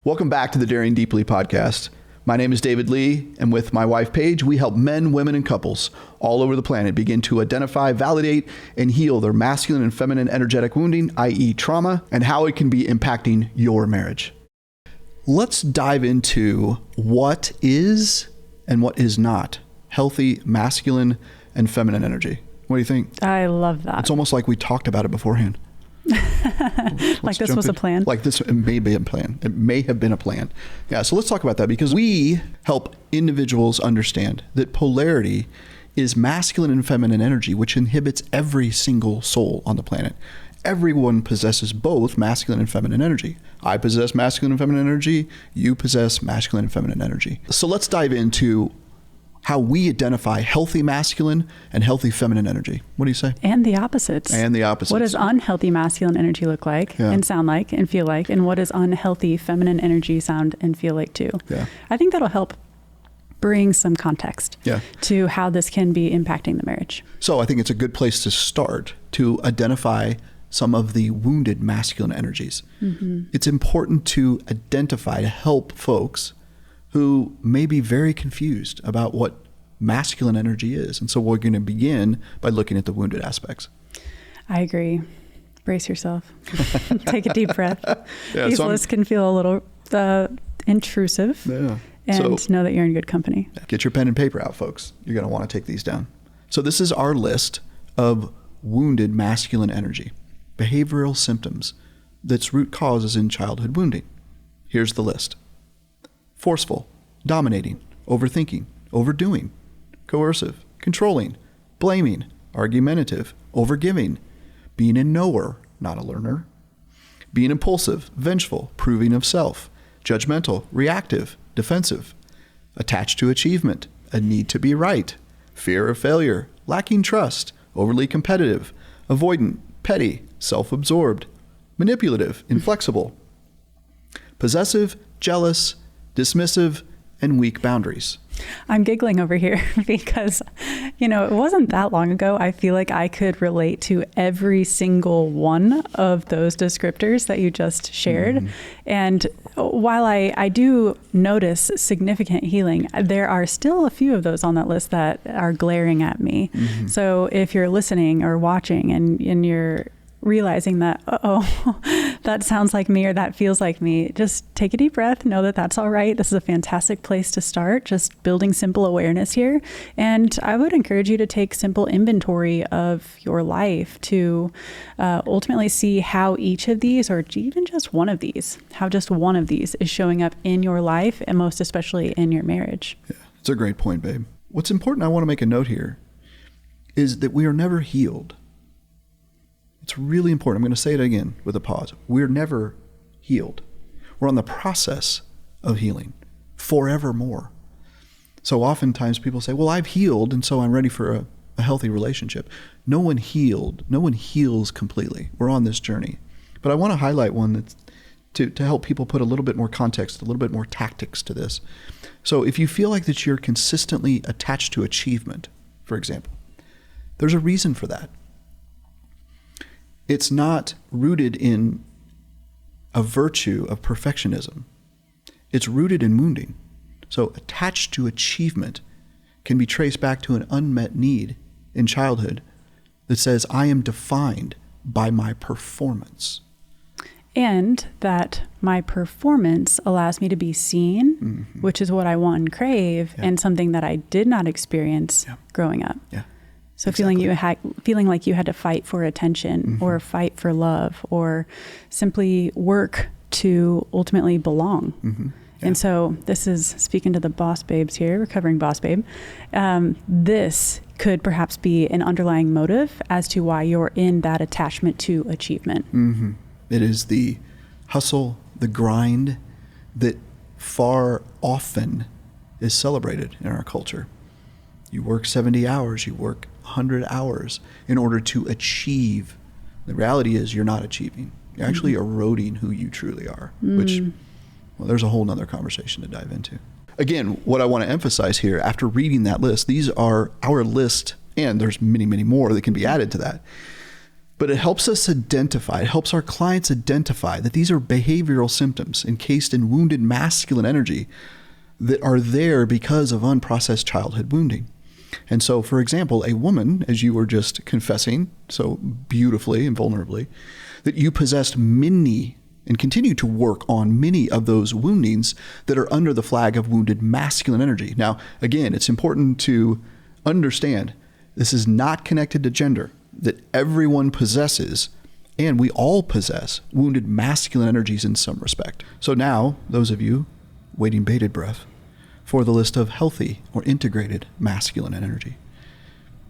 Welcome back to the Daring Deeply podcast. My name is David Lee, and with my wife, Paige, we help men, women, and couples all over the planet begin to identify, validate, and heal their masculine and feminine energetic wounding, i.e. trauma, and how it can be impacting your marriage. Let's dive into what is and what is not healthy masculine and feminine energy. What do you think? I love that. It's almost like we talked about it beforehand. Like this was a plan. Like this, it may be a plan. It may have been a plan. Yeah, so let's talk about that because we help individuals understand that polarity is masculine and feminine energy, which inhibits every single soul on the planet. Everyone possesses both masculine and feminine energy. I possess masculine and feminine energy. You possess masculine and feminine energy. So let's dive into how we identify healthy masculine and healthy feminine energy. What do you say? And the opposites. And the opposites. What does unhealthy masculine energy look like and sound like and feel like? And what does unhealthy feminine energy sound and feel like too? Yeah. I think that'll help bring some context to how this can be impacting the marriage. So I think it's a good place to start to identify some of the wounded masculine energies. Mm-hmm. It's important to identify, to help folks who may be very confused about what masculine energy is. And so we're going to begin by looking at the wounded aspects. I agree. Brace yourself. Take a deep breath. These lists can feel a little intrusive. Yeah. And know that you're in good company. Get your pen and paper out, folks. You're going to want to take these down. So this is our list of wounded masculine energy, behavioral symptoms that's root causes in childhood wounding. Here's the list. Forceful, dominating, overthinking, overdoing, coercive, controlling, blaming, argumentative, overgiving, being a knower, not a learner, being impulsive, vengeful, proving of self, judgmental, reactive, defensive, attached to achievement, a need to be right, fear of failure, lacking trust, overly competitive, avoidant, petty, self-absorbed, manipulative, inflexible, possessive, jealous, dismissive, and weak boundaries. I'm giggling over here because, it wasn't that long ago. I feel like I could relate to every single one of those descriptors that you just shared. Mm-hmm. And while I do notice significant healing, there are still a few of those on that list that are glaring at me. Mm-hmm. So if you're listening or watching and you're realizing that, that sounds like me or that feels like me, just take a deep breath, know that that's all right. This is a fantastic place to start, just building simple awareness here. And I would encourage you to take simple inventory of your life to ultimately see how each of these, or even just one of these, how just one of these is showing up in your life and most especially in your marriage. Yeah, it's a great point, babe. What's important, I want to make a note here, is that we are never healed. It's really important. I'm going to say it again with a pause. We're never healed. We're on the process of healing forevermore. So oftentimes people say, well, I've healed, and so I'm ready for a healthy relationship. No one healed. No one heals completely. We're on this journey. But I want to highlight one that's to help people put a little bit more context, a little bit more tactics to this. So if you feel like that you're consistently attached to achievement, for example, there's a reason for that. It's not rooted in a virtue of perfectionism. It's rooted in wounding. So attached to achievement can be traced back to an unmet need in childhood that says, I am defined by my performance. And that my performance allows me to be seen, mm-hmm. which is what I want and crave, and something that I did not experience growing up. Yeah. So exactly. feeling like you had to fight for attention, mm-hmm. or fight for love, or simply work to ultimately belong. Mm-hmm. Yeah. And so this is speaking to the boss babes here, recovering boss babe. This could perhaps be an underlying motive as to why you're in that attachment to achievement. Mm-hmm. It is the hustle, the grind that far often is celebrated in our culture. You work 70 hours, you work 100 hours in order to achieve. The reality is you're not achieving. You're actually eroding who you truly are, which, well, there's a whole nother conversation to dive into. Again, what I want to emphasize here, after reading that list, these are our list, and there's many, many more that can be added to that. But it helps us identify, it helps our clients identify that these are behavioral symptoms encased in wounded masculine energy that are there because of unprocessed childhood wounding. And so, for example, a woman, as you were just confessing so beautifully and vulnerably, that you possessed many and continue to work on many of those woundings that are under the flag of wounded masculine energy. Now, again, it's important to understand this is not connected to gender, that everyone possesses, and we all possess, wounded masculine energies in some respect. So now, those of you waiting bated breath for the list of healthy or integrated masculine energy: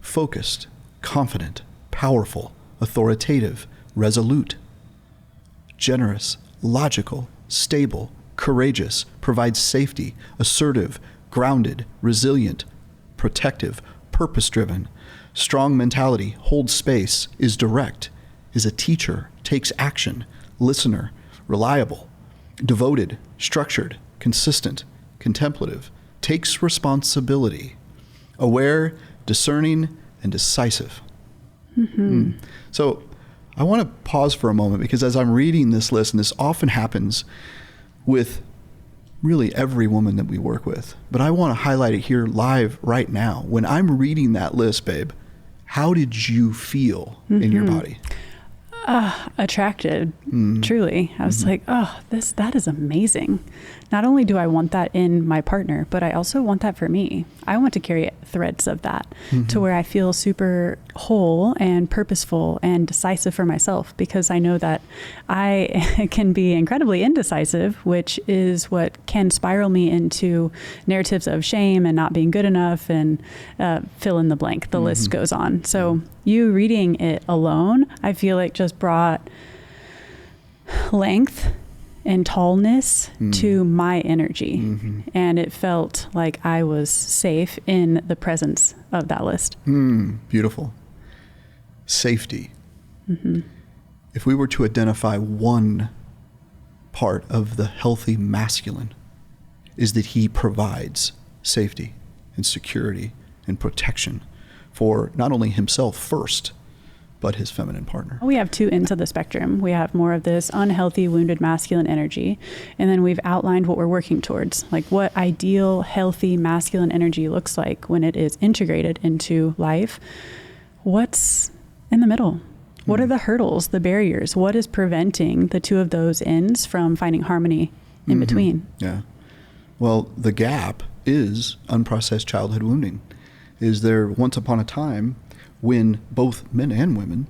focused, confident, powerful, authoritative, resolute, generous, logical, stable, courageous, provides safety, assertive, grounded, resilient, protective, purpose-driven, strong mentality, holds space, is direct, is a teacher, takes action, listener, reliable, devoted, structured, consistent, contemplative, takes responsibility, aware, discerning, and decisive. So I want to pause for a moment, because as I'm reading this list, and this often happens with really every woman that we work with, but I want to highlight it here live right now. When I'm reading that list, babe, how did you feel in your body? Attracted, truly. I was like, oh, that is amazing. Not only do I want that in my partner, but I also want that for me. I want to carry threads of that to where I feel super whole and purposeful and decisive for myself, because I know that I can be incredibly indecisive, which is what can spiral me into narratives of shame and not being good enough, and fill in the blank. The list goes on. So you reading it alone, I feel like just brought length and tallness to my energy. And it felt like I was safe in the presence of that list. Beautiful. Safety. If we were to identify one part of the healthy masculine, is that he provides safety and security and protection for not only himself first, but his feminine partner. We have two ends of the spectrum. We have more of this unhealthy, wounded masculine energy. And then we've outlined what we're working towards, like what ideal, healthy masculine energy looks like when it is integrated into life. What's in the middle? What are the hurdles, the barriers? What is preventing the two of those ends from finding harmony in between? Yeah. Well, the gap is unprocessed childhood wounding. Is there once upon a time when both men and women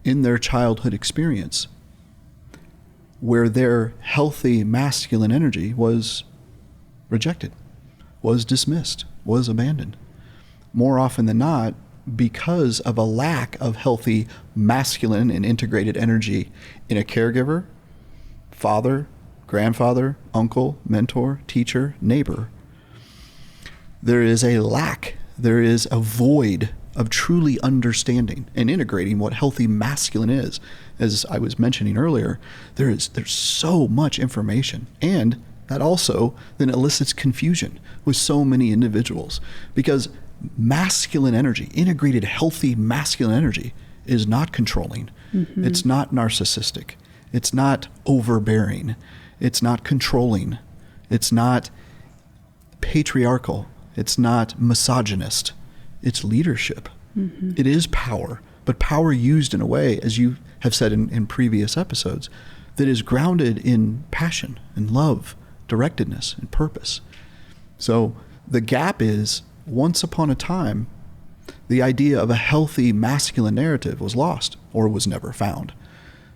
in their childhood experience, where their healthy masculine energy was rejected, was dismissed, was abandoned. More often than not, because of a lack of healthy masculine and integrated energy in a caregiver, father, grandfather, uncle, mentor, teacher, neighbor, there is a lack, there is a void of truly understanding and integrating what healthy masculine is. As I was mentioning earlier, there's so much information, and that also then elicits confusion with so many individuals, because masculine energy, integrated healthy masculine energy, is not controlling. It's not narcissistic. It's not overbearing. It's not controlling. It's not patriarchal. It's not misogynist. It's leadership. It is power, but power used in a way, as you have said in previous episodes, that is grounded in passion and love, directedness and purpose. So the gap is, once upon a time, the idea of a healthy masculine narrative was lost or was never found.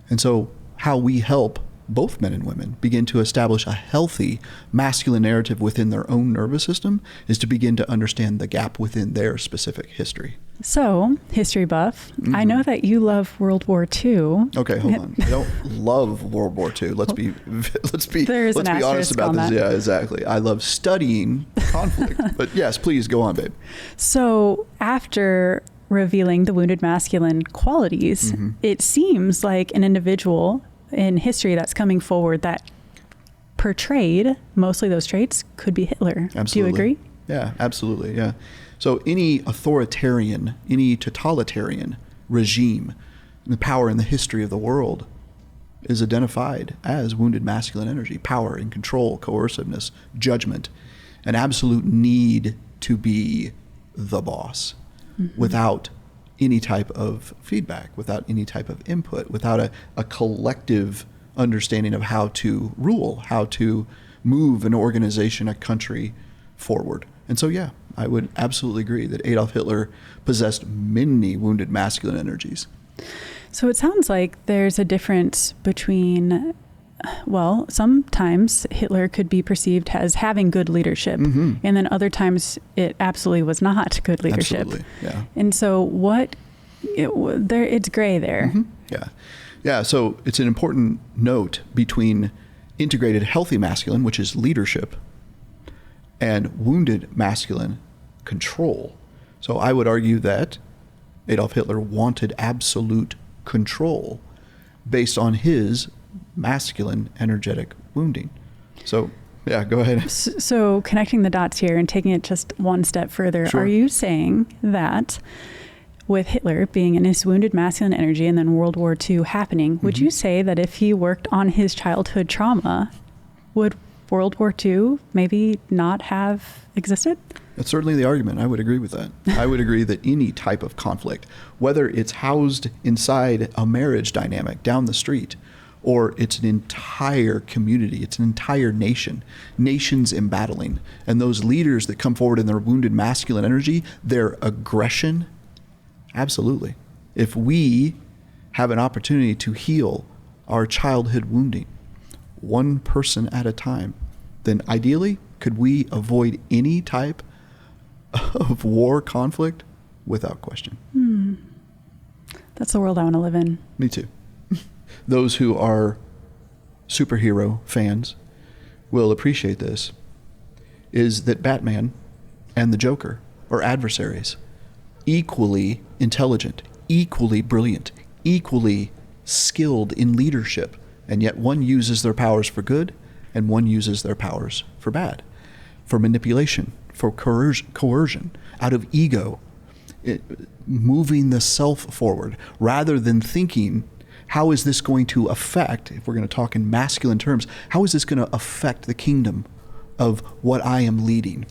And so how we help both men and women begin to establish a healthy masculine narrative within their own nervous system is to begin to understand the gap within their specific history. So, history buff, I know that you love World War II. Okay, hold on. I don't love World War II. Let's be honest about this. Yeah, exactly. I love studying conflict. But yes, please go on, babe. So, after revealing the wounded masculine qualities, it seems like an individual in history that's coming forward that portrayed mostly those traits could be Hitler. Absolutely. Do you agree? Yeah, absolutely. Yeah. So any authoritarian, any totalitarian regime The power in the history of the world is identified as wounded masculine energy, power and control, coerciveness, judgment, an absolute need to be the boss without any type of feedback, without any type of input, without a collective understanding of how to rule, how to move an organization, a country forward. And so, yeah, I would absolutely agree that Adolf Hitler possessed many wounded masculine energies. So it sounds like there's a difference between, well, sometimes Hitler could be perceived as having good leadership, and then other times it absolutely was not good leadership. Absolutely, yeah. And so it's gray there. Yeah, so it's an important note between integrated healthy masculine, which is leadership, and wounded masculine, control. So I would argue that Adolf Hitler wanted absolute control based on his masculine energetic wounding. So, yeah, go ahead. So connecting the dots here and taking it just one step further, Sure. Are you saying that with Hitler being in his wounded masculine energy and then World War II happening, would you say that if he worked on his childhood trauma, would World War II maybe not have existed? That's certainly the argument. I would agree with that. I would agree that any type of conflict, whether it's housed inside a marriage dynamic down the street, or it's an entire community, it's an entire nation, nations embattling, and those leaders that come forward in their wounded masculine energy, their aggression, absolutely. If we have an opportunity to heal our childhood wounding, one person at a time, then ideally, could we avoid any type of war conflict? Without question. That's the world I want to live in. Me too. Those who are superhero fans will appreciate this, is that Batman and the Joker are adversaries, equally intelligent, equally brilliant, equally skilled in leadership, and yet one uses their powers for good and one uses their powers for bad, for manipulation, for coercion, out of ego, moving the self forward, rather than thinking, how is this going to affect, if we're going to talk in masculine terms, how is this going to affect the kingdom of what I am leading?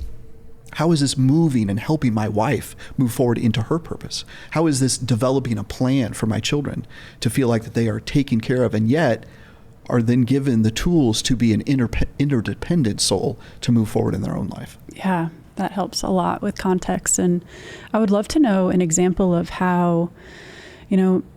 How is this moving and helping my wife move forward into her purpose? How is this developing a plan for my children to feel like that they are taken care of, and yet are then given the tools to be an interdependent soul to move forward in their own life? Yeah, that helps a lot with context. And I would love to know an example of how,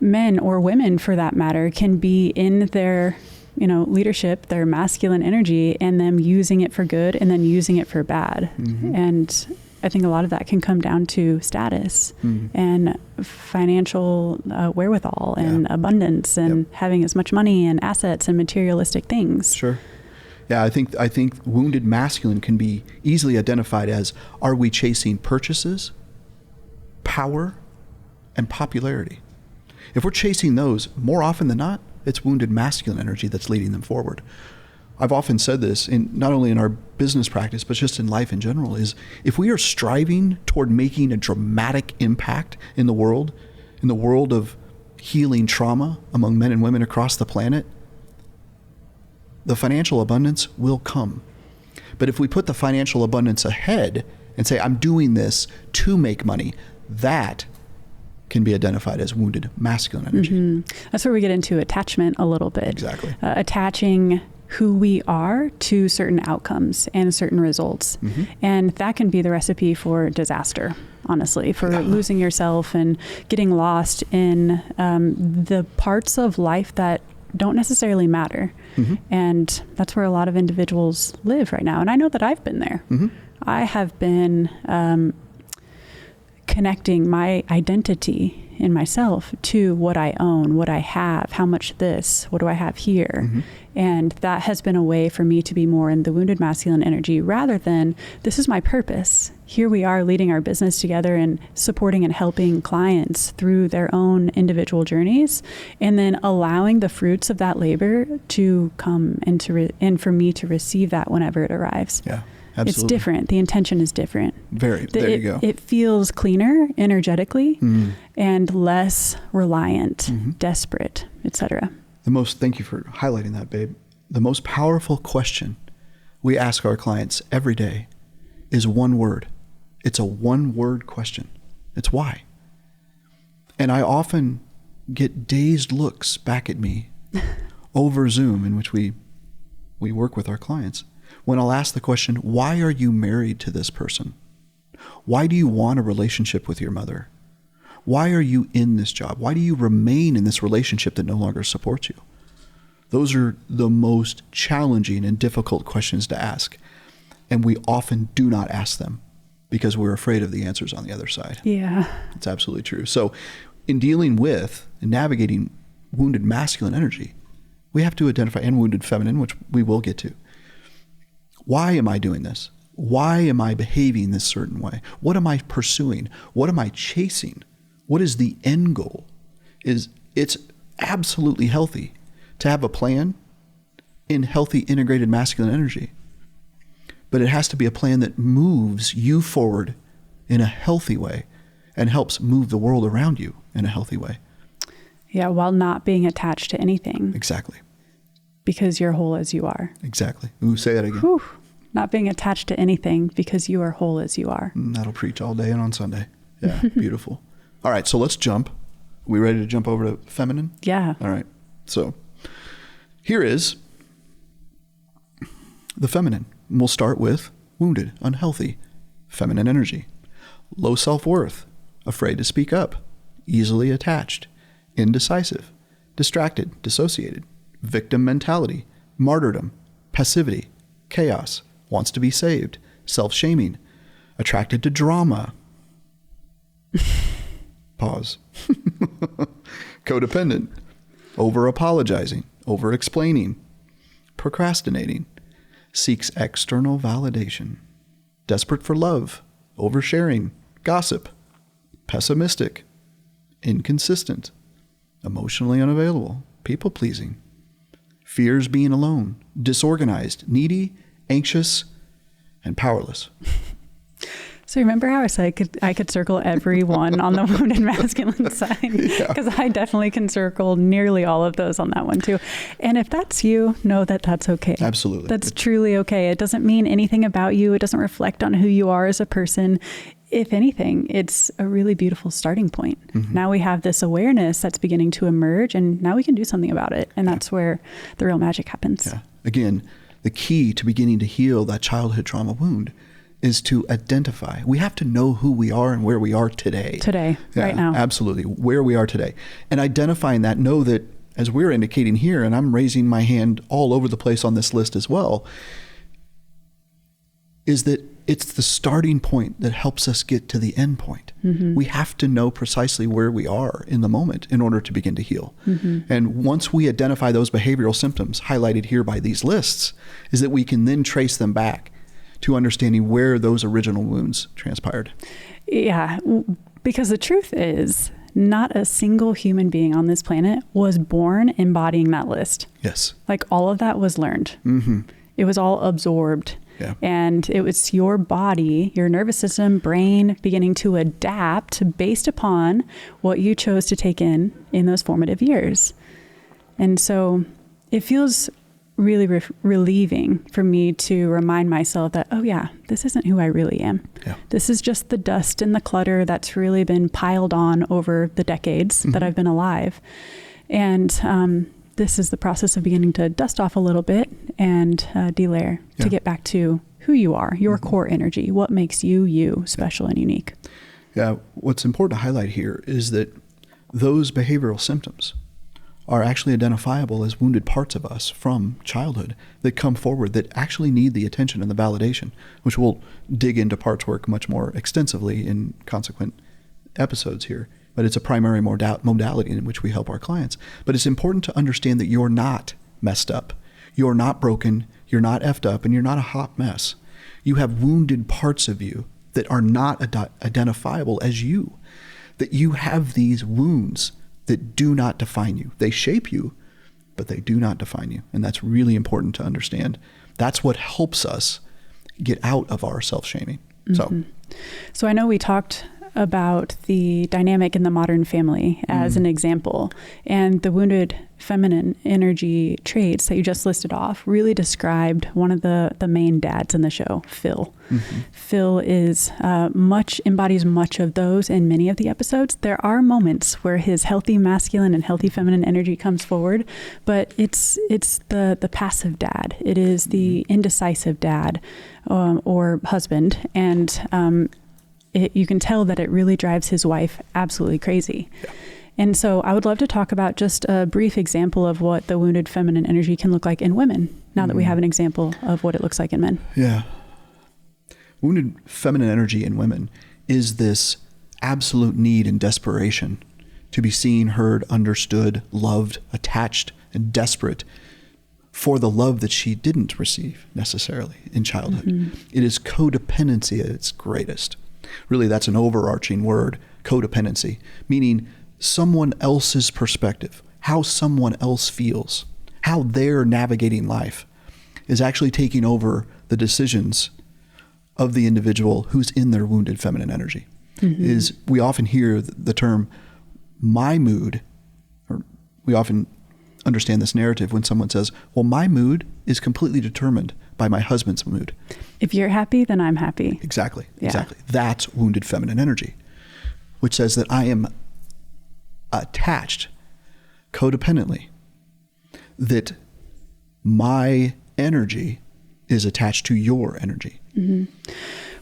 men or women for that matter can be in their, leadership, their masculine energy, and them using it for good and then using it for bad. And I think a lot of that can come down to status and financial wherewithal and abundance and having as much money and assets and materialistic things. Sure. Yeah, I think wounded masculine can be easily identified as, are we chasing purchases, power, and popularity? If we're chasing those, more often than not, it's wounded masculine energy that's leading them forward. I've often said this, not only in our business practice, but just in life in general, is if we are striving toward making a dramatic impact in the world of healing trauma among men and women across the planet, the financial abundance will come. But if we put the financial abundance ahead and say, I'm doing this to make money, that can be identified as wounded masculine energy. That's where we get into attachment a little bit. Exactly. Attaching who we are to certain outcomes and certain results. And that can be the recipe for disaster, honestly, for losing yourself and getting lost in the parts of life that don't necessarily matter. And that's where a lot of individuals live right now. And I know that I've been there. I have been connecting my identity in myself to what I own, what I have, how much this, what do I have here? And that has been a way for me to be more in the wounded masculine energy rather than, this is my purpose. Here we are leading our business together and supporting and helping clients through their own individual journeys, and then allowing the fruits of that labor to come and for me to receive that whenever it arrives. Yeah. Absolutely. It's different. The intention is different. There you go. It feels cleaner energetically and less reliant, desperate, etc. Thank you for highlighting that, babe. The most powerful question we ask our clients every day is one word. It's a one-word question. It's why. And I often get dazed looks back at me over Zoom, in which we work with our clients, when I'll ask the question, why are you married to this person? Why do you want a relationship with your mother? Why are you in this job? Why do you remain in this relationship that no longer supports you? Those are the most challenging and difficult questions to ask. And we often do not ask them because we're afraid of the answers on the other side. Yeah. It's absolutely true. So in dealing with and navigating wounded masculine energy, we have to identify, and wounded feminine, which we will get to. Why am I doing this? Why am I behaving this certain way? What am I pursuing? What am I chasing? What is the end goal? It's absolutely healthy to have a plan in healthy integrated masculine energy. But it has to be a plan that moves you forward in a healthy way and helps move the world around you in a healthy way. Yeah, while not being attached to anything. Exactly. Because you're whole as you are. Exactly. Ooh, say that again. Whew. Not being attached to anything because you are whole as you are. That'll preach all day and on Sunday. Yeah, beautiful. All right, so let's jump. Are we ready to jump over to feminine? Yeah. All right. So here is the feminine. We'll start with wounded, unhealthy, feminine energy. Low self-worth, afraid to speak up, easily attached, indecisive, distracted, dissociated, victim mentality, martyrdom, passivity, chaos, wants to be saved, self-shaming, attracted to drama. Pause. Codependent, over-apologizing, over-explaining, procrastinating, seeks external validation, desperate for love, oversharing, gossip, pessimistic, inconsistent, emotionally unavailable, people-pleasing, fears being alone, disorganized, needy, anxious, and powerless. So remember how I said I could circle every one on the wounded masculine side? Because I definitely can circle nearly all of those on that one too. And if that's you, know that that's okay. Absolutely. That's truly okay. It doesn't mean anything about you. It doesn't reflect on who you are as a person. If anything, it's a really beautiful starting point. Now we have this awareness that's beginning to emerge, and now we can do something about it. And that's where the real magic happens. Yeah. Again, the key to beginning to heal that childhood trauma wound is to identify. We have to know who we are and where we are today. Right now. Absolutely. Where we are today. And identifying that, know that, as we're indicating here, and I'm raising my hand all over the place on this list as well, is that it's the starting point that helps us get to the end point. We have to know precisely where we are in the moment in order to begin to heal. And once we identify those behavioral symptoms highlighted here by these lists, is that we can then trace them back to understanding where those original wounds transpired. Yeah, because the truth is, not a single human being on this planet was born embodying that list. Yes. Like all of that was learned. It was all absorbed. Yeah. And it was your body, your nervous system, brain beginning to adapt based upon what you chose to take in those formative years. And so it feels really relieving for me to remind myself that, oh yeah, this isn't who I really am. Yeah. This is just the dust and the clutter that's really been piled on over the decades that I've been alive. And this is the process of beginning to dust off a little bit and delayer to get back to who you are, your core energy, what makes you special and unique. Yeah, what's important to highlight here is that those behavioral symptoms are actually identifiable as wounded parts of us from childhood that come forward that actually need the attention and the validation, which we'll dig into parts work much more extensively in consequent episodes here. But it's a primary modality in which we help our clients. But it's important to understand that you're not messed up. You're not broken. You're not effed up, and you're not a hot mess. You have wounded parts of you that are not identifiable as you, that you have these wounds that do not define you. They shape you, but they do not define you. And that's really important to understand. That's what helps us get out of our self-shaming. So I know we talked about the dynamic in the modern family as an example, and the wounded feminine energy traits that you just listed off really described one of the main dads in the show, Phil. Phil is embodies much of those in many of the episodes. There are moments where his healthy masculine and healthy feminine energy comes forward, but it's the passive dad. It is the indecisive dad or husband, and you can tell that it really drives his wife absolutely crazy. Yeah. And so I would love to talk about just a brief example of what the wounded feminine energy can look like in women, now that we have an example of what it looks like in men. Yeah. Wounded feminine energy in women is this absolute need and desperation to be seen, heard, understood, loved, attached, and desperate for the love that she didn't receive necessarily in childhood. It is codependency at its greatest. Really, that's an overarching word, codependency, meaning someone else's perspective, how someone else feels, how they're navigating life is actually taking over the decisions of the individual who's in their wounded feminine energy. We often hear the term my mood, or we often understand this narrative when someone says, well, my mood is completely determined by my husband's mood. If you're happy, then I'm happy. Exactly. That's wounded feminine energy, which says that I am attached codependently, that my energy is attached to your energy.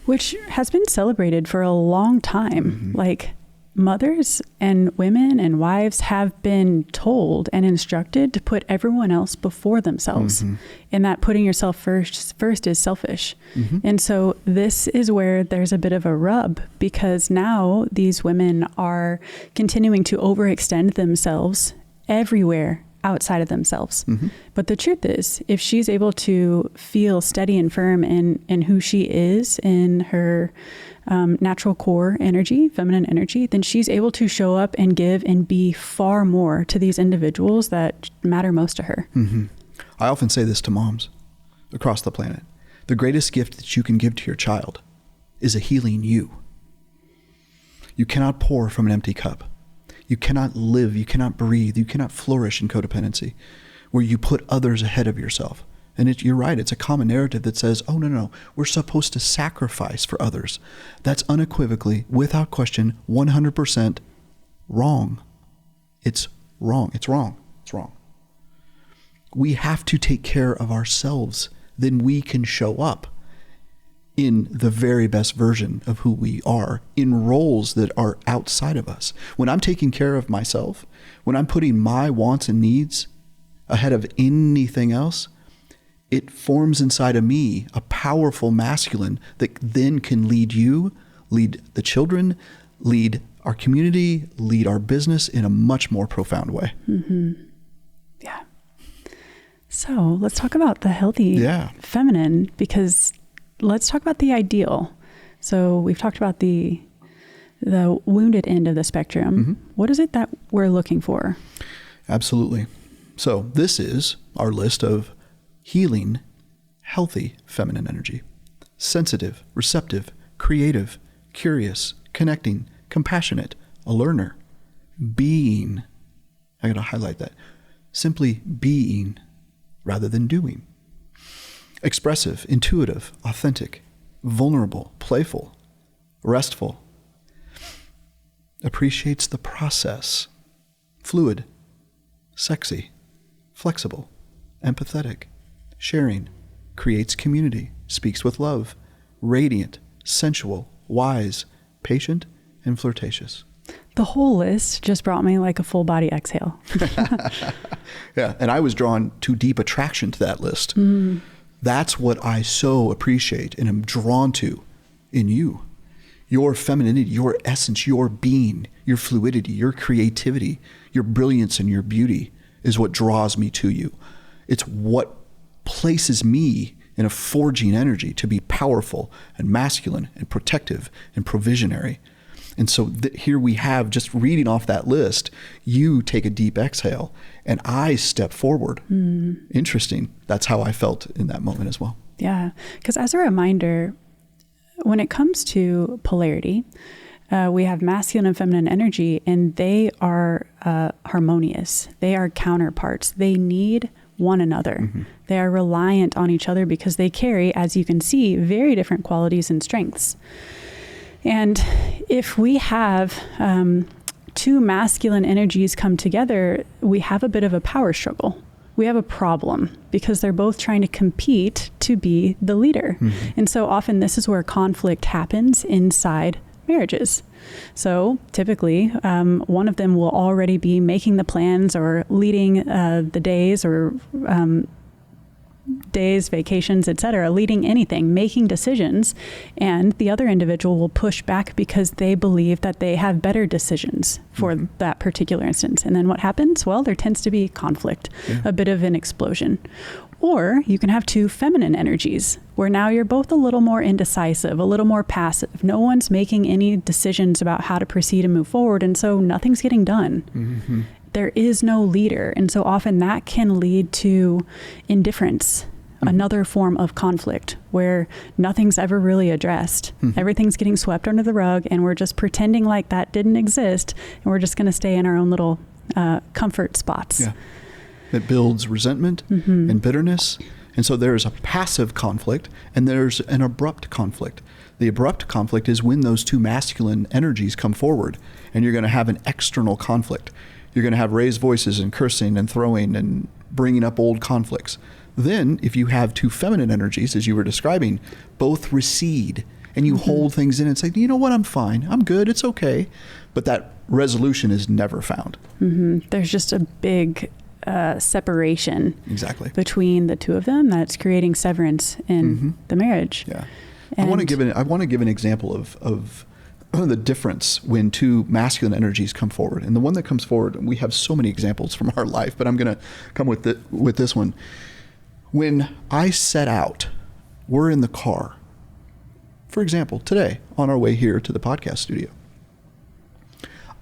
Which has been celebrated for a long time. Like, mothers and women and wives have been told and instructed to put everyone else before themselves, and that putting yourself first is selfish. And so this is where there's a bit of a rub, because now these women are continuing to overextend themselves everywhere outside of themselves. But the truth is, if she's able to feel steady and firm in who she is, in her natural core energy, feminine energy, then she's able to show up and give and be far more to these individuals that matter most to her. I often say this to moms across the planet. The greatest gift that you can give to your child is a healing you. You cannot pour from an empty cup. You cannot live, you cannot breathe, you cannot flourish in codependency where you put others ahead of yourself. And you're right, it's a common narrative that says, oh, no, we're supposed to sacrifice for others. That's unequivocally, without question, 100% wrong. It's wrong. It's wrong. It's wrong. We have to take care of ourselves. Then we can show up in the very best version of who we are in roles that are outside of us. When I'm taking care of myself, when I'm putting my wants and needs ahead of anything else, it forms inside of me a powerful masculine that then can lead you, lead the children, lead our community, lead our business in a much more profound way. Yeah. So let's talk about the healthy feminine, because let's talk about the ideal. So we've talked about the wounded end of the spectrum. What is it that we're looking for? Absolutely. So this is our list of healing, healthy feminine energy. Sensitive, receptive, creative, curious, connecting, compassionate, a learner, being. I got to highlight that. Simply being rather than doing. Expressive, intuitive, authentic, vulnerable, playful, restful. Appreciates the process. Fluid, sexy, flexible, empathetic, sharing, creates community, speaks with love, radiant, sensual, wise, patient, and flirtatious. The whole list just brought me like a full body exhale. Yeah, and I was drawn to deep attraction to that list. That's what I so appreciate and am drawn to in you. Your femininity, your essence, your being, your fluidity, your creativity, your brilliance and your beauty is what draws me to you. It's what places me in a forging energy to be powerful and masculine and protective and provisionary. And so here we have, just reading off that list, you take a deep exhale and I step forward. Interesting. That's how I felt in that moment as well. Yeah. Because as a reminder, when it comes to polarity, we have masculine and feminine energy, and they are harmonious. They are counterparts. They need one another. Mm-hmm. They are reliant on each other because they carry, as you can see, very different qualities and strengths. And if we have two masculine energies come together, we have a bit of a power struggle. We have a problem because they're both trying to compete to be the leader. Mm-hmm. And so often this is where conflict happens inside marriages. So typically, one of them will already be making the plans or leading the days or days, vacations, etc., leading anything, making decisions, and the other individual will push back because they believe that they have better decisions for mm-hmm. that particular instance. And then what happens? Well, there tends to be conflict, a bit of an explosion. Or you can have two feminine energies where now you're both a little more indecisive, a little more passive. No one's making any decisions about how to proceed and move forward. And so nothing's getting done. Mm-hmm. There is no leader. And so often that can lead to indifference, mm-hmm. another form of conflict where nothing's ever really addressed. Mm-hmm. Everything's getting swept under the rug and we're just pretending like that didn't exist. And we're just going to stay in our own little comfort spots. Yeah. It builds resentment mm-hmm. and bitterness. And so there's a passive conflict and there's an abrupt conflict. The abrupt conflict is when those two masculine energies come forward and you're going to have an external conflict. You're going to have raised voices and cursing and throwing and bringing up old conflicts. Then if you have two feminine energies, as you were describing, both recede and you mm-hmm. hold things in and say, you know what, I'm fine. I'm good. It's okay. But that resolution is never found. Mm-hmm. There's just a big separation exactly between the two of them that's creating severance in mm-hmm. the marriage. Yeah. And I want to give an example of the difference when two masculine energies come forward. And the one that comes forward, and we have so many examples from our life, but I'm going to come with this one. When I set out, we're in the car. For example, today on our way here to the podcast studio,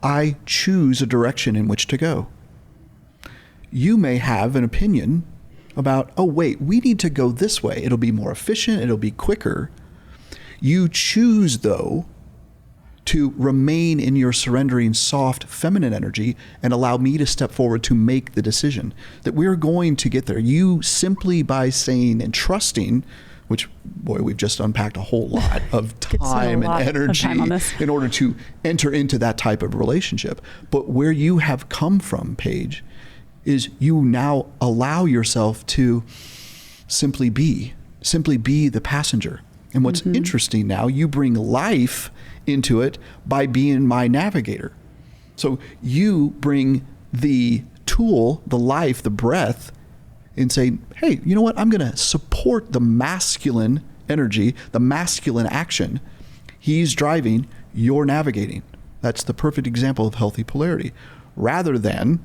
I choose a direction in which to go. You may have an opinion about, oh, wait, we need to go this way. It'll be more efficient. It'll be quicker. You choose, though, to remain in your surrendering, soft, feminine energy and allow me to step forward to make the decision that we're going to get there. You simply by saying and trusting, which, boy, we've just unpacked a whole lot of time and energy in order to enter into that type of relationship. But where you have come from, Paige, is you now allow yourself to simply be the passenger. And what's mm-hmm. interesting now, you bring life into it by being my navigator. So you bring the tool, the life, the breath, and say, hey, you know what? I'm going to support the masculine energy, the masculine action. He's driving, you're navigating. That's the perfect example of healthy polarity. Rather than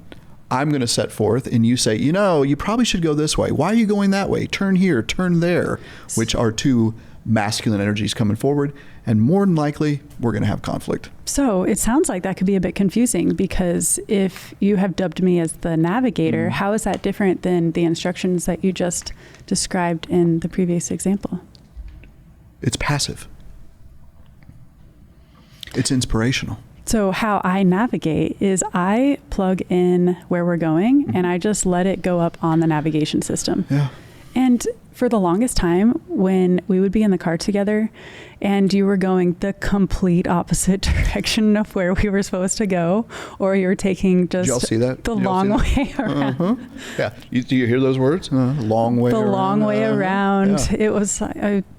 I'm going to set forth and you say, you know, you probably should go this way. Why are you going that way? Turn here, turn there, which are two masculine energies coming forward. And more than likely, we're going to have conflict. So it sounds like that could be a bit confusing because if you have dubbed me as the navigator, mm-hmm. how is that different than the instructions that you just described in the previous example? It's passive. It's inspirational. So how I navigate is I plug in where we're going mm-hmm. and I just let it go up on the navigation system. Yeah. And for the longest time when we would be in the car together and you were going the complete opposite direction of where we were supposed to go, or you were taking just the long way around. Uh-huh. Yeah. Do you hear those words? Long way around. The long way around. Yeah. It was,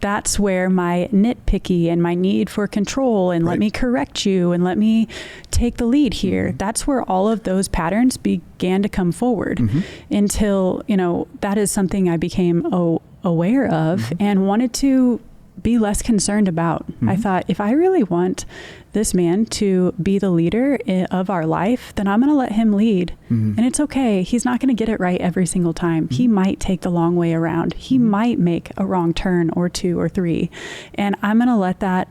that's where my nitpicky and my need for control and let me correct you and let me take the lead here. Mm-hmm. That's where all of those patterns began to come forward mm-hmm. until, that is something I became aware of mm-hmm. and wanted to be less concerned about. Mm-hmm. I thought, if I really want this man to be the leader of our life, then I'm going to let him lead. Mm-hmm. And it's okay. He's not going to get it right every single time. Mm-hmm. He might take the long way around. He mm-hmm. might make a wrong turn or two or three. And I'm going to let that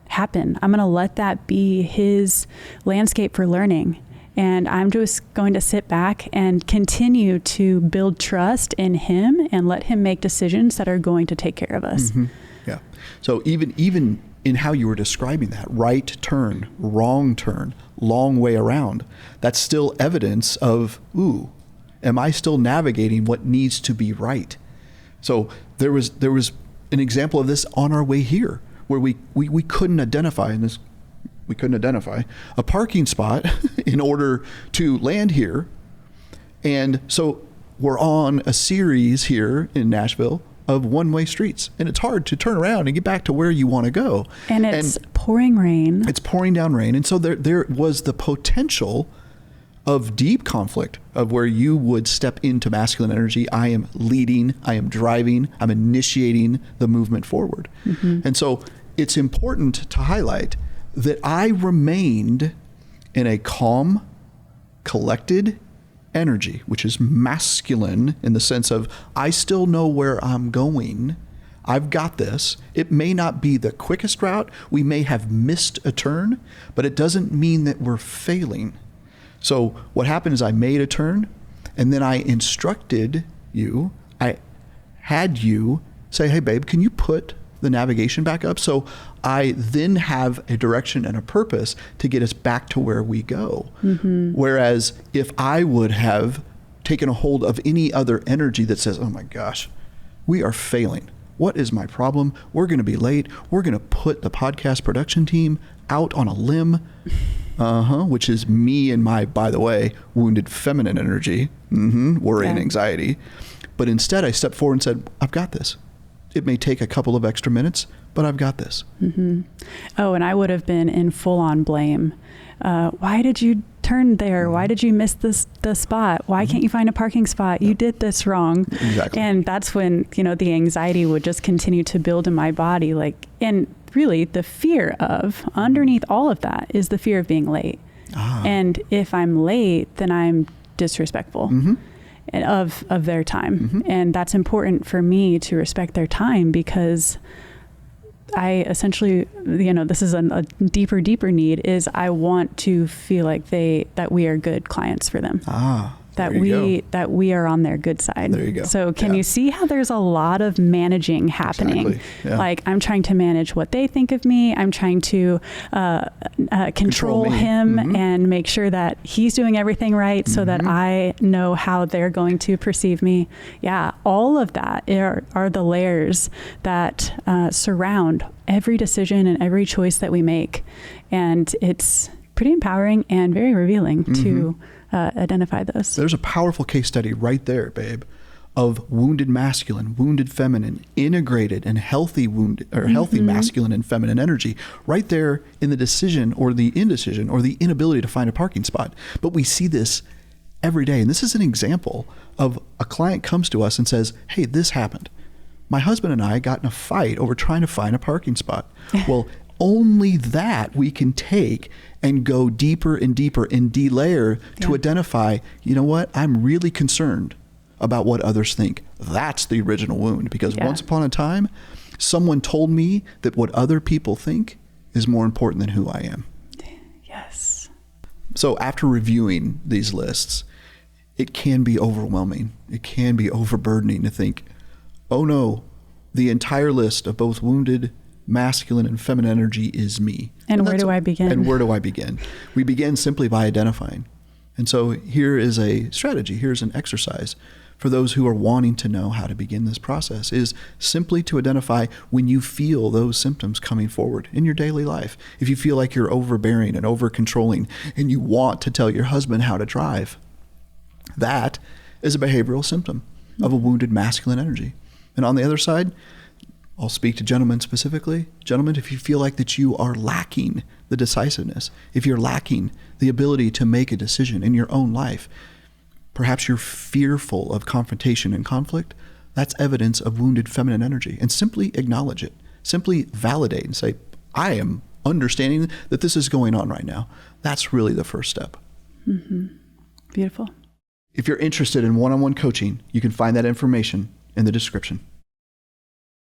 happen. I'm going to let that be his landscape for learning. And I'm just going to sit back and continue to build trust in him and let him make decisions that are going to take care of us. Mm-hmm. Yeah. So even in how you were describing that, right turn, wrong turn, long way around, that's still evidence of, ooh, am I still navigating what needs to be right? So there was an example of this on our way here where we couldn't identify a parking spot in order to land here. And so we're on a series here in Nashville of one-way streets, and it's hard to turn around and get back to where you want to go. And it's pouring rain. It's pouring down rain. And so there was the potential of deep conflict of where you would step into masculine energy. I am leading, I am driving, I'm initiating the movement forward. Mm-hmm. And so it's important to highlight that I remained in a calm, collected energy, which is masculine in the sense of I still know where I'm going. I've got this. It may not be the quickest route. We may have missed a turn, but it doesn't mean that we're failing. So what happened is I made a turn, and then I instructed you. I had you say, hey, babe, can you put the navigation back up? So I then have a direction and a purpose to get us back to where we go. Mm-hmm. Whereas if I would have taken a hold of any other energy that says, oh my gosh, we are failing. What is my problem? We're going to be late. We're going to put the podcast production team out on a limb, which is me and my, by the way, wounded feminine energy, worry and anxiety. But instead I stepped forward and said, I've got this. It may take a couple of extra minutes, but I've got this. Mm-hmm. Oh, and I would have been in full-on blame. Why did you turn there? Mm-hmm. Why did you miss the spot? Why can't you find a parking spot? You did this wrong. Exactly. And that's when, the anxiety would just continue to build in my body. And really the fear of, underneath all of that is the fear of being late. And if I'm late, then I'm disrespectful. Mm-hmm. Of their time. Mm-hmm. And that's important for me to respect their time because I essentially, this is a deeper need is I want to feel like that we are good clients for them. That we are on their good side. There you go. So can you see how there's a lot of managing happening? Exactly. Yeah. Like I'm trying to manage what they think of me. I'm trying to control him and make sure that he's doing everything right so that I know how they're going to perceive me. Yeah, all of that are the layers that surround every decision and every choice that we make. And it's pretty empowering and very revealing to identify those. There's a powerful case study right there, babe, of wounded masculine, wounded feminine, integrated and healthy wounded or healthy masculine and feminine energy right there in the decision or the indecision or the inability to find a parking spot. But we see this every day. And this is an example of a client comes to us and says, hey, this happened. My husband and I got in a fight over trying to find a parking spot. Well, only that we can take and go deeper and deeper and delayer to identify, you know what, I'm really concerned about what others think. That's the original wound because once upon a time, someone told me that what other people think is more important than who I am. Yes. So after reviewing these lists, it can be overwhelming. It can be overburdening to think, oh no, the entire list of both wounded masculine and feminine energy is me. And where do I begin? And where do I begin? We begin simply by identifying. And so here is a strategy. Here's an exercise for those who are wanting to know how to begin this process is simply to identify when you feel those symptoms coming forward in your daily life. If you feel like you're overbearing and over-controlling and you want to tell your husband how to drive, that is a behavioral symptom of a wounded masculine energy. And on the other side, I'll speak to gentlemen specifically. Gentlemen, if you feel like that you are lacking the decisiveness, if you're lacking the ability to make a decision in your own life, perhaps you're fearful of confrontation and conflict, that's evidence of wounded feminine energy. And simply acknowledge it. Simply validate and say, I am understanding that this is going on right now. That's really the first step. Mm-hmm. Beautiful. If you're interested in one-on-one coaching, you can find that information in the description.